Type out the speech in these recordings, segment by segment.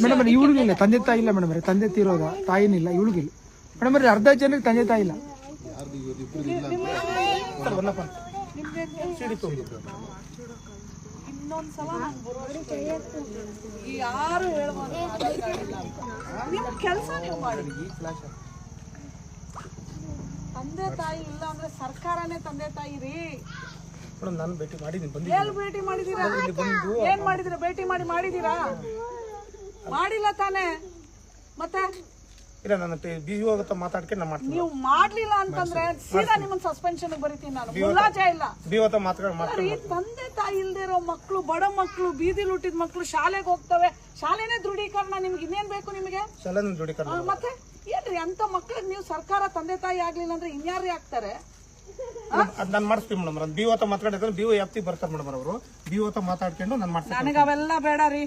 Madam ಇವಳಿಗಿಲ್ಲ ತಂದೆ ತಾಯಿ ಇಲ್ಲ ಮೇಡಮ್, ತಂದೆ ತೀರೋದ, ತಾಯಿನಿಲ್ಲ, ಇವಳಿಗಿಲ್ಲ ಮೇಡಮ್. ಅರ್ಧ ಜನಕ್ಕೆ ತಂದೆ ತಾಯಿ ಇಲ್ಲ. ಇನ್ನೊಂದ್ಸಲ ಯಾರು ನಿಮ್ ಕೆಲಸ ನೀವು ಮಾಡಿ. ತಂದೆ ತಾಯಿ ಇಲ್ಲ ಅಂದ್ರೆ ಸರ್ಕಾರನೇ ತಂದೆ ತಾಯಿ ರೀ. ನಾನು ಭೇಟಿ ಮಾಡಿದ್ದೀನಿ. ಎಲ್ಲಿ ಭೇಟಿ ಮಾಡಿದೀರಾ? ಏನ್ ಮಾಡಿದಿರಾ? ಭೇಟಿ ಮಾಡಿದೀರಾ? ಮಾಡಿಲ್ಲ ತಾನೇ. ಮತ್ತೆ ಇಲ್ಲ, ನಾನು ಬಿಒ ಹತ್ರ ಮಾತಾಡ್ಕೊಂಡು ನಾನು ಮಾಡ್ತೀನಿ. ನೀವು ಮಾಡ್ಲಿಲ್ಲ ಅಂತಂದ್ರೆ ಸೀದಾ ನಿಮ್ಮನ್ನ ಸಸ್ಪೆನ್ಷನ್ ಬರೀತೀನಿ ನಾನು. ಮುಲಾಜೆ ಇಲ್ಲ. ಬಿಒ ಹತ್ರ ಮಾತಾಡ್ತೀನಿ. ತಂದೆ ತಾಯಿ ಇಲ್ದೇ ಇರೋ ಮಕ್ಕಳು, ಬಡ ಮಕ್ಕಳು, ಬೀದಿಲಿ ಹುಟ್ಟಿದ ಮಕ್ಕಳು ಶಾಲೆಗೆ ಹೋಗ್ತವೆ. ಶಾಲೆನೇ ದೃಢೀಕರಣ. ನಿಮ್ಗೆ ಇನ್ನೇನ್ ಬೇಕು ನಿಮಗೆ? ಶಾಲೆನೇ ದೃಢೀಕರಣ. ಮತ್ತೆ ಏನ್ರಿ ಅಂತ ಮಕ್ಳಿಗೆ ನೀವು ಸರ್ಕಾರ ತಂದೆ ತಾಯಿ ಆಗ್ಲಿಲ್ಲ ಅಂದ್ರೆ ಇನ್ಯಾರು ಆಗ್ತಾರೆ? ನಾನು ಮಾಡಿಸ್ತೀನಿ ಮೇಡಮ್. ನಾನು ಬಿಒ ಹತ್ರ ಮಾತಾಡಿದ್ರೆ ಬಿಒ ವ್ಯಾಪ್ತಿ ಬರ್ತಾರೆ ಮೇಡಮ್ ಅವರು. ಬಿಒ ಹತ್ರ ಮಾತಾಡ್ಕೊಂಡು ನಾನು ಮಾಡ್ತೀನಿ. ನನಗೆ ಅವೆಲ್ಲ ಬೇಡ ರೀ.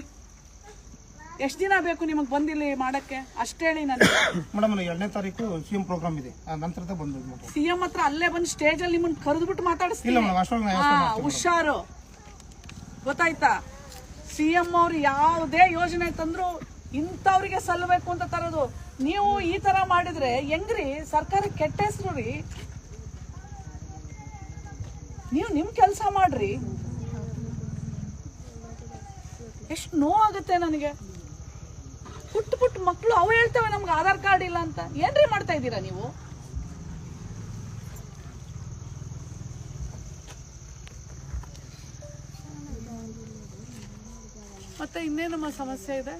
ಎಷ್ಟ್ ದಿನ ಬೇಕು ನಿಮಗ್ ಬಂದಿಲ್ಲಿ ಮಾಡಕ್ಕೆ? ಅಷ್ಟೇ ಹೇಳಿ ನನಗೆ. ಮೇಡಮ್ 2ನೇ ತಾರೀಕು ಸಿಎಂ ಪ್ರೋಗ್ರಾಮ್ ಇದೆ, ನಂತರ ಬಂದು ಸಿಎಂ ಹತ್ರ ಅಲ್ಲೇ ಬಂದು ಸ್ಟೇಜ್ ಅಲ್ಲಿ ನಿಮ್ಮನ್ನ ಕರೆದ್ಬಿಟ್ಟು ಮಾತಾಡಿಸ್ತೀನಿ. ಹುಷಾರು, ಗೊತ್ತಾಯ್ತಾ? ಸಿಎಂ ಅವ್ರು ಯಾವುದೇ ಯೋಜನೆ ತಂದ್ರು ಇಂಥವ್ರಿಗೆ ಸಲ್ಲಬೇಕು ಅಂತ ತರೋದು. ನೀವು ಈ ತರ ಮಾಡಿದ್ರೆ ಹೆಂಗ್ರಿ? ಸರ್ಕಾರ ಕೆಟ್ಟ ಹೆಸರು ರೀ. ನೀವು ನಿಮ್ ಕೆಲಸ ಮಾಡ್ರಿ. ಎಷ್ಟು ನೋವಾಗುತ್ತೆ ನನಗೆ. ಪುಟ್ಟ ಮಕ್ಕಳು ಅವು ಹೇಳ್ತವೆ ನಮ್ಗೆ ಆಧಾರ್ ಕಾರ್ಡ್ ಇಲ್ಲ ಅಂತ. ಏನ್ರಿ ಮಾಡ್ತಾ ಇದ್ದೀರಾ ನೀವು? ಮತ್ತೆ ಇನ್ನೇನಮ್ಮ ಸಮಸ್ಯೆ ಇದೆ?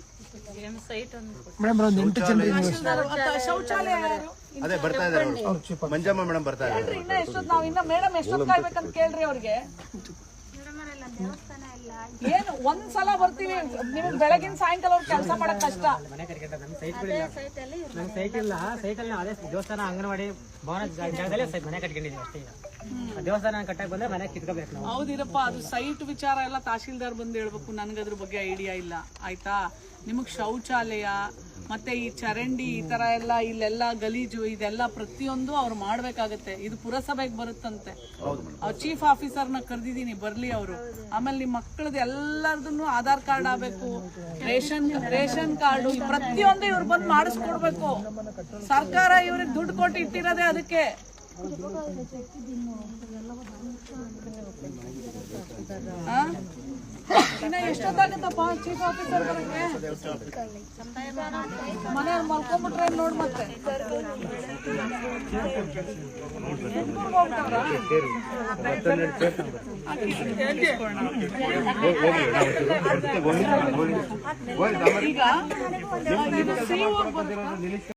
ಶೌಚಾಲಯ ಅದೇ ಬರ್ತಾ ಇದಾರೆ ಮಂಜಮ್ಮ ಮೇಡಮ್ ಬರ್ತಾ ಇದ್ದಾರೆ. ಇನ್ನ ಎಷ್ಟೊತ್ತು ನಾವು ಇನ್ನ ಮೇಡಮ್ ಎಷ್ಟೊತ್ತು ಕಾಯ್ಬೇಕಂತ ಕೇಳ್ರಿ ಅವ್ರಿಗೆ. ಏನು ಒಂದ್ಸಲ ಬರ್ತೀವಿ, ನಿಮ್ಗೆ ಬೆಳಗಿನ ಸಾಯಂಕಾಲ ಅವ್ರು ಕೆಲಸ ಮಾಡಕ್ ಕಷ್ಟ. ದೇವಸ್ಥಾನ ಅಂಗನವಾಡಿ ಭವನ ಜಾಗದಲ್ಲಿ ಮನೆ ಕಟ್ಕೊಂಡಿದೀವಿ ಅಷ್ಟೇ. ದೇವಸ್ಥಾನ ಕಟ್ಟಕ್ ಬಂದ್ರೆ ಮನೆ ಕಿತ್ಕೋಬೇಕು ನಾವು. ಹೌದಿರಪ್ಪ, ಅದು ಸೈಟ್ ವಿಚಾರ ಎಲ್ಲ ತಹಶೀಲ್ದಾರ್ ಬಂದು ಹೇಳ್ಬೇಕು. ನನಗದ್ರ ಬಗ್ಗೆ ಐಡಿಯಾ ಇಲ್ಲ, ಆಯ್ತಾ? ನಿಮಗ್ ಶೌಚಾಲಯ ಮತ್ತೆ ಈ ಚರಂಡಿ ಈ ತರ ಎಲ್ಲ ಇಲ್ಲೆಲ್ಲ ಗಲೀಜು ಇದೆಲ್ಲ ಪ್ರತಿಯೊಂದು ಅವ್ರು ಮಾಡ್ಬೇಕಾಗತ್ತೆ. ಇದು ಪುರಸಭೆಗೆ ಬರುತ್ತಂತೆ. ಅವ್ರು ಚೀಫ್ ಆಫೀಸರ್ನ ಕರೆದಿದ್ದೀನಿ, ಬರ್ಲಿ ಅವರು. ಆಮೇಲೆ ನಿಮ್ಮ ಮಕ್ಕಳದ್ದು ಎಲ್ಲರದನ್ನು ಆಧಾರ್ ಕಾರ್ಡ್ ಆಗ್ಬೇಕು, ರೇಷನ್ ಕಾರ್ಡು, ಪ್ರತಿಯೊಂದು ಇವ್ರು ಬಂದು ಮಾಡಿಸ್ಕೊಡ್ಬೇಕು. ಸರ್ಕಾರ ಇವ್ರಿಗೆ ದುಡ್ಡು ಕೊಟ್ಟು ಇಟ್ಟಿರೋದೇ ಅದಕ್ಕೆ. ಇನ್ನ ಎಷ್ಟೊತ್ತಾಗುತ್ತಪ್ಪ ಚೀಫ್ ಆಫೀಸರ್ ಬರಕ್ಕೆ? ಮನೆಯವ್ರು ಮಲ್ಕೊಂಡ್ಬಿಟ್ರೆ ನೋಡ್. ಮತ್ತೆ ಈಗ